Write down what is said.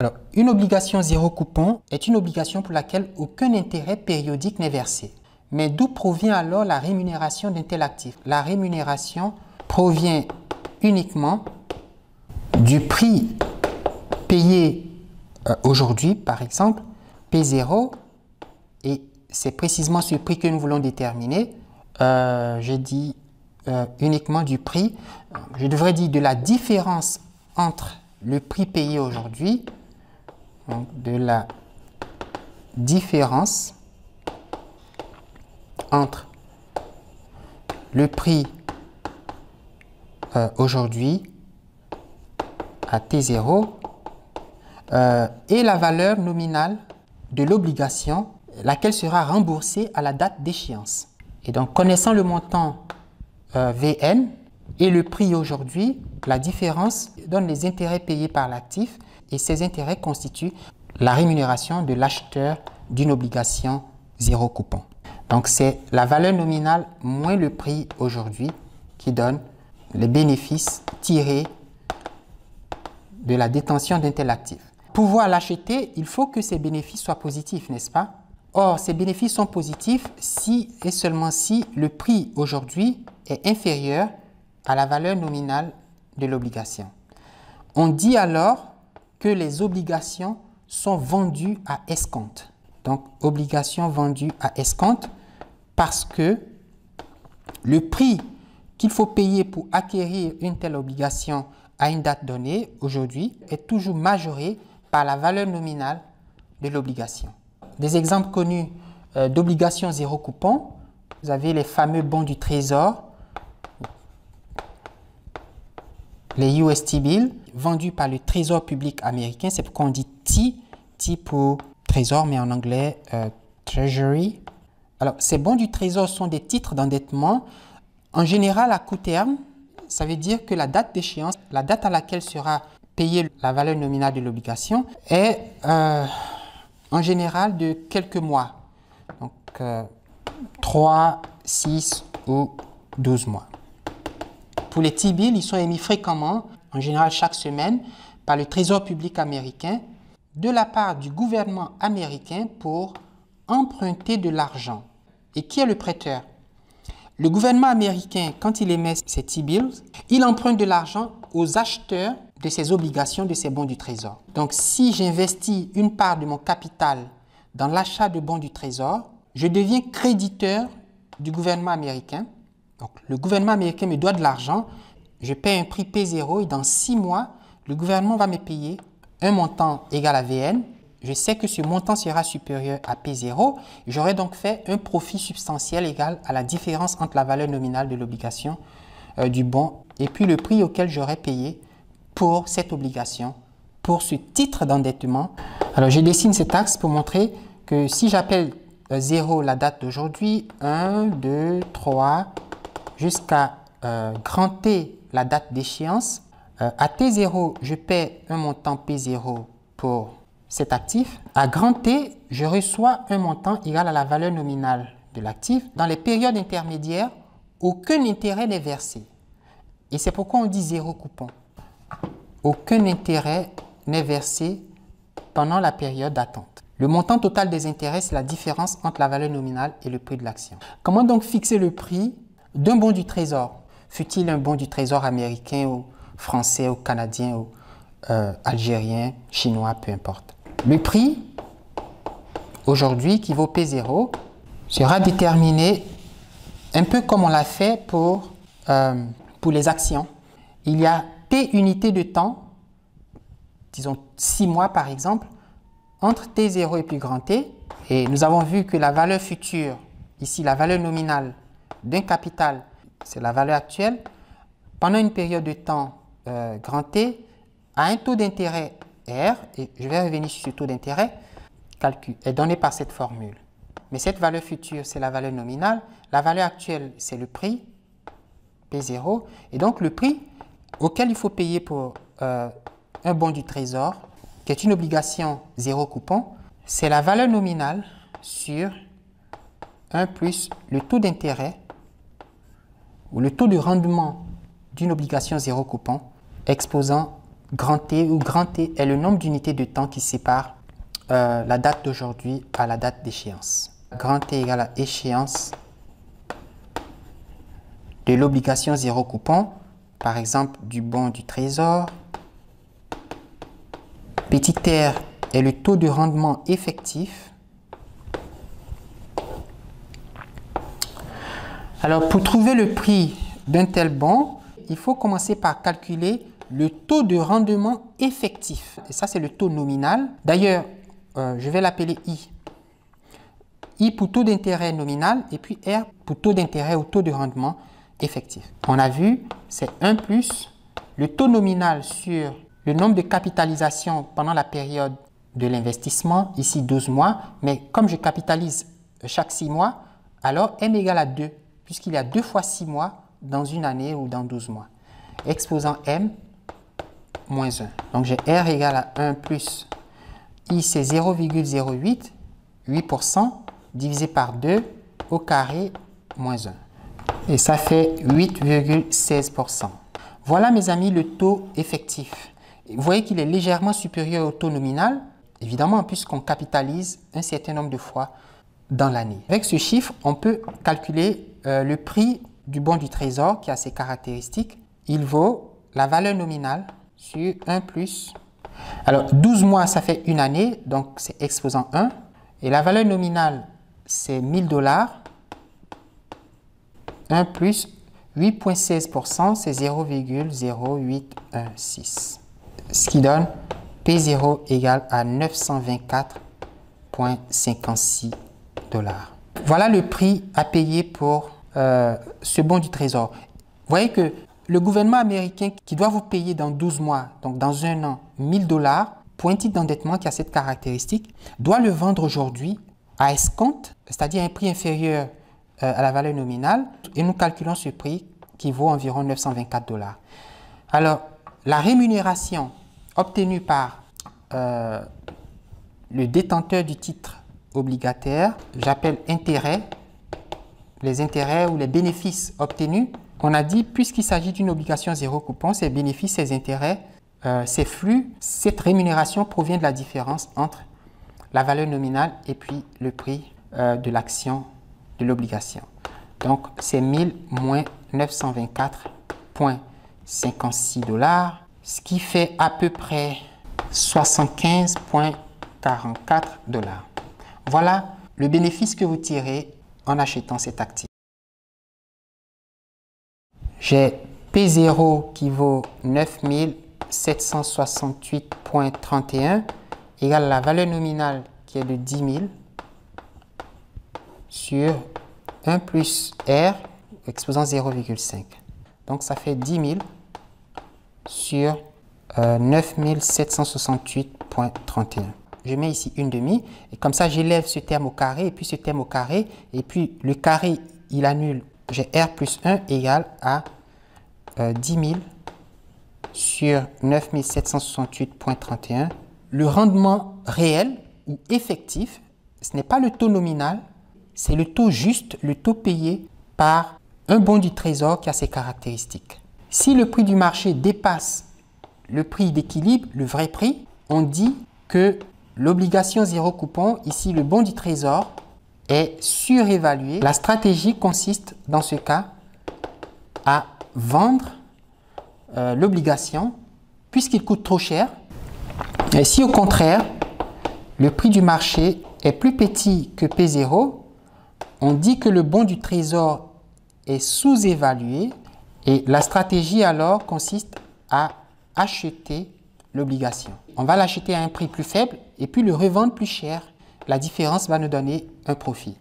Alors, une obligation zéro coupon est une obligation pour laquelle aucun intérêt périodique n'est versé. Mais d'où provient alors la rémunération d'un tel actif? La rémunération provient uniquement du prix payé aujourd'hui, par exemple, P0, et c'est précisément ce prix que nous voulons déterminer. J'ai dit uniquement du prix, je devrais dire de la différence entre le prix payé aujourd'hui, donc de la différence entre le prix aujourd'hui à T0 et la valeur nominale de l'obligation, laquelle sera remboursée à la date d'échéance. Et donc, connaissant le montant VN et le prix aujourd'hui, la différence donne les intérêts payés par l'actif et ces intérêts constituent la rémunération de l'acheteur d'une obligation zéro coupon. Donc, c'est la valeur nominale moins le prix aujourd'hui qui donne les bénéfices tirés de la détention d'un tel actif. Pour pouvoir l'acheter, il faut que ces bénéfices soient positifs, n'est-ce pas? Or, ces bénéfices sont positifs si et seulement si le prix aujourd'hui est inférieur à la valeur nominale de l'obligation. On dit alors que les obligations sont vendues à escompte. Donc, obligations vendues à escompte parce que le prix qu'il faut payer pour acquérir une telle obligation à une date donnée, aujourd'hui, est toujours majoré par la valeur nominale de l'obligation. Des exemples connus d'obligations zéro coupon, vous avez les fameux bons du Trésor, les UST Bills, vendus par le Trésor public américain. C'est pourquoi on dit T pour Trésor, mais en anglais, Treasury. Alors, ces bons du Trésor sont des titres d'endettement, en général à court terme. Ça veut dire que la date d'échéance, la date à laquelle sera payée la valeur nominale de l'obligation est en général de quelques mois. Donc, 3, 6 ou 12 mois. Pour les T-bills, ils sont émis fréquemment, en général chaque semaine, par le Trésor public américain, de la part du gouvernement américain pour emprunter de l'argent. Et qui est le prêteur? Le gouvernement américain, quand il émet ces T-bills, il emprunte de l'argent aux acheteurs de ces obligations, de ces bons du Trésor. Donc, si j'investis une part de mon capital dans l'achat de bons du Trésor, je deviens créditeur du gouvernement américain. Donc, le gouvernement américain me doit de l'argent, je paie un prix P0 et dans 6 mois, le gouvernement va me payer un montant égal à VN. Je sais que ce montant sera supérieur à P0. J'aurai donc fait un profit substantiel égal à la différence entre la valeur nominale de l'obligation du bon et puis le prix auquel j'aurais payé pour cette obligation, pour ce titre d'endettement. Alors, je dessine cet axe pour montrer que si j'appelle 0 la date d'aujourd'hui, 1, 2, 3, jusqu'à grand T la date d'échéance, à T0, je paie un montant P0 pour cet actif. À grand T, je reçois un montant égal à la valeur nominale de l'actif. Dans les périodes intermédiaires, aucun intérêt n'est versé. Et c'est pourquoi on dit zéro coupon. Aucun intérêt n'est versé pendant la période d'attente. Le montant total des intérêts, c'est la différence entre la valeur nominale et le prix de l'action. Comment donc fixer le prix d'un bon du Trésor? Fut-il un bon du Trésor américain ou français ou canadien ou algérien, chinois, peu importe. Le prix, aujourd'hui, qui vaut P0, sera déterminé un peu comme on l'a fait pour les actions. Il y a T unités de temps, disons 6 mois par exemple, entre T0 et plus grand T. Et nous avons vu que la valeur future, ici la valeur nominale d'un capital, c'est la valeur actuelle. Pendant une période de temps grand T, à un taux d'intérêt R, et je vais revenir sur ce taux d'intérêt, calcul est donné par cette formule. Mais cette valeur future, c'est la valeur nominale. La valeur actuelle, c'est le prix, P0. Et donc, le prix auquel il faut payer pour un bon du Trésor, qui est une obligation zéro coupon, c'est la valeur nominale sur 1 plus le taux d'intérêt ou le taux de rendement d'une obligation zéro coupon exposant grand T, où grand T est le nombre d'unités de temps qui sépare la date d'aujourd'hui à la date d'échéance. Grand T égale à échéance de l'obligation zéro coupon, par exemple du bon du Trésor. Petit r est le taux de rendement effectif. Alors, pour trouver le prix d'un tel bon, il faut commencer par calculer le taux de rendement effectif. Et ça, c'est le taux nominal. D'ailleurs, je vais l'appeler I. I pour taux d'intérêt nominal et puis R pour taux d'intérêt ou taux de rendement effectif. On a vu, c'est 1 plus le taux nominal sur le nombre de capitalisations pendant la période de l'investissement, ici 12 mois, mais comme je capitalise chaque 6 mois, alors M égale à 2, puisqu'il y a 2 fois 6 mois dans une année ou dans 12 mois. Exposant M moins 1. Donc j'ai R égale à 1 plus I, c'est 0,08, 8%, divisé par 2 au carré moins 1. Et ça fait 8,16%. Voilà, mes amis, le taux effectif. Vous voyez qu'il est légèrement supérieur au taux nominal, évidemment, puisqu'on capitalise un certain nombre de fois dans l'année. Avec ce chiffre, on peut calculer le prix du bon du Trésor qui a ses caractéristiques. Il vaut la valeur nominale sur 1 plus. Alors, 12 mois, ça fait une année, donc c'est exposant 1. Et la valeur nominale, c'est 1000 $. 1 plus 8,16%, c'est 0,0816. Ce qui donne P0 égale à 924,56 $. Voilà le prix à payer pour ce bon du Trésor. Vous voyez que le gouvernement américain qui doit vous payer dans 12 mois, donc dans un an, 1000 $, pour un titre d'endettement qui a cette caractéristique, doit le vendre aujourd'hui à escompte, c'est-à-dire un prix inférieur à la valeur nominale, et nous calculons ce prix qui vaut environ 924 $. Alors, la rémunération obtenue par le détenteur du titre obligataire, j'appelle intérêt, les intérêts ou les bénéfices obtenus. On a dit, puisqu'il s'agit d'une obligation zéro coupon, ces bénéfices, ces intérêts, ces flux, cette rémunération provient de la différence entre la valeur nominale et puis le prix de l'action de l'obligation. Donc, c'est 1000 moins 924,56 $, ce qui fait à peu près 75,44 $. Voilà le bénéfice que vous tirez en achetant cet actif. J'ai P0 qui vaut 9768,31 égale la valeur nominale qui est de 10 000 sur 1 plus R exposant 0,5. Donc ça fait 10 000 sur 9768,31. Je mets ici une demi et comme ça j'élève ce terme au carré et puis ce terme au carré et puis le carré il annule. J'ai R plus 1 égale à 10 000 sur 9768,31. Le rendement réel ou effectif, ce n'est pas le taux nominal, c'est le taux juste, le taux payé par un bon du Trésor qui a ses caractéristiques. Si le prix du marché dépasse le prix d'équilibre, le vrai prix, on dit que l'obligation zéro coupon, ici le bon du Trésor, est surévalué. La stratégie consiste dans ce cas à vendre l'obligation puisqu'il coûte trop cher. Et si au contraire, le prix du marché est plus petit que P0, on dit que le bon du Trésor est sous-évalué et la stratégie alors consiste à acheter l'obligation. On va l'acheter à un prix plus faible et puis le revendre plus cher. La différence va nous donner un profit.